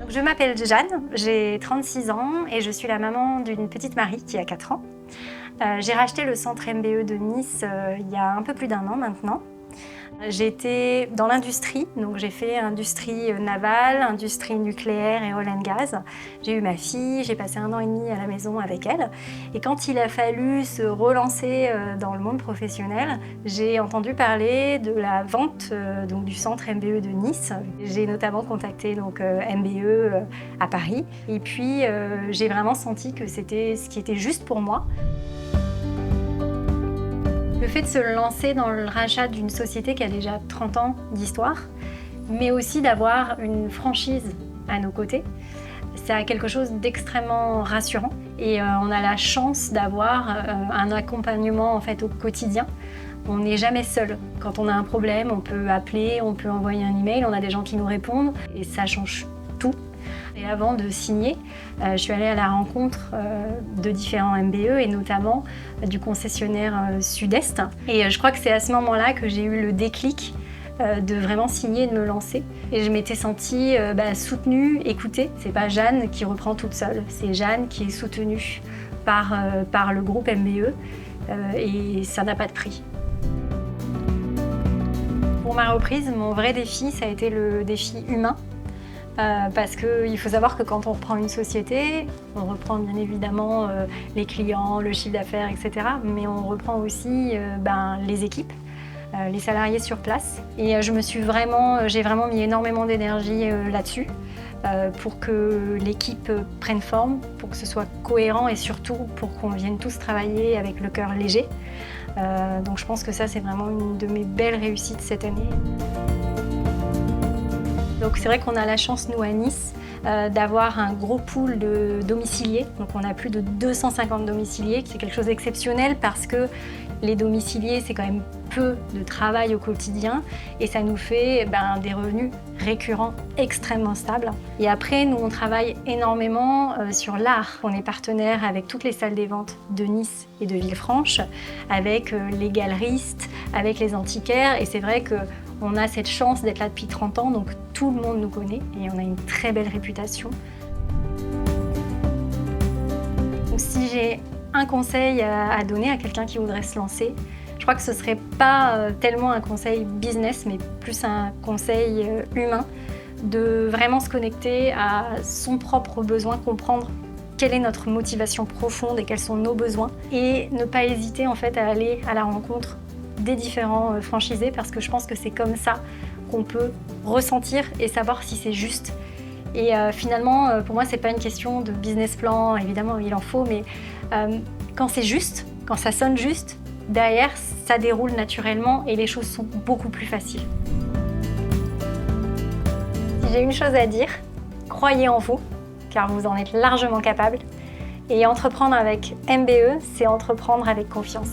Je m'appelle Jeanne, j'ai 36 ans et je suis la maman d'une petite Marie qui a 4 ans. J'ai racheté le centre MBE de Nice il y a un peu plus d'1 an maintenant. J'ai été dans l'industrie, donc j'ai fait industrie navale, industrie nucléaire et oil and gas. J'ai eu ma fille, j'ai passé 1 an et demi à la maison avec elle. Et quand il a fallu se relancer dans le monde professionnel, j'ai entendu parler de la vente donc, du centre MBE de Nice. J'ai notamment contacté donc, MBE à Paris. Et puis j'ai vraiment senti que c'était ce qui était juste pour moi. Le fait de se lancer dans le rachat d'une société qui a déjà 30 ans d'histoire, mais aussi d'avoir une franchise à nos côtés, c'est quelque chose d'extrêmement rassurant. Et on a la chance d'avoir un accompagnement en fait, au quotidien. On n'est jamais seul. Quand on a un problème, on peut appeler, on peut envoyer un email, on a des gens qui nous répondent et ça change tout. Et avant de signer, je suis allée à la rencontre de différents MBE et notamment du concessionnaire Sud-Est. Et je crois que c'est à ce moment-là que j'ai eu le déclic de vraiment signer et de me lancer. Et je m'étais sentie soutenue, écoutée. C'est pas Jeanne qui reprend toute seule, c'est Jeanne qui est soutenue par le groupe MBE et ça n'a pas de prix. Pour ma reprise, mon vrai défi, ça a été le défi humain. Parce qu'il faut savoir que quand on reprend une société, on reprend bien évidemment les clients, le chiffre d'affaires, etc. Mais on reprend aussi les équipes, les salariés sur place. Et j'ai vraiment mis énormément d'énergie là-dessus pour que l'équipe prenne forme, pour que ce soit cohérent et surtout pour qu'on vienne tous travailler avec le cœur léger. Donc je pense que ça, c'est vraiment une de mes belles réussites cette année. Donc c'est vrai qu'on a la chance, nous, à Nice, d'avoir un gros pool de domiciliés. Donc on a plus de 250 domiciliés, qui est quelque chose d'exceptionnel parce que les domiciliés, c'est quand même peu de travail au quotidien et ça nous fait des revenus récurrents extrêmement stables. Et après, nous, on travaille énormément sur l'art. On est partenaire avec toutes les salles des ventes de Nice et de Villefranche, avec les galeristes, avec les antiquaires. Et c'est vrai qu'on a cette chance d'être là depuis 30 ans, donc tout le monde nous connaît et on a une très belle réputation. Donc, si j'ai un conseil à donner à quelqu'un qui voudrait se lancer, je crois que ce ne serait pas tellement un conseil business, mais plus un conseil humain, de vraiment se connecter à son propre besoin, comprendre quelle est notre motivation profonde et quels sont nos besoins, et ne pas hésiter en fait à aller à la rencontre des différents franchisés, parce que je pense que c'est comme ça qu'on peut ressentir et savoir si c'est juste. Et finalement, pour moi, c'est pas une question de business plan, évidemment il en faut, mais quand c'est juste, quand ça sonne juste, derrière ça déroule naturellement et les choses sont beaucoup plus faciles. Si j'ai une chose à dire, croyez en vous, car vous en êtes largement capable. Et entreprendre avec MBE, c'est entreprendre avec confiance.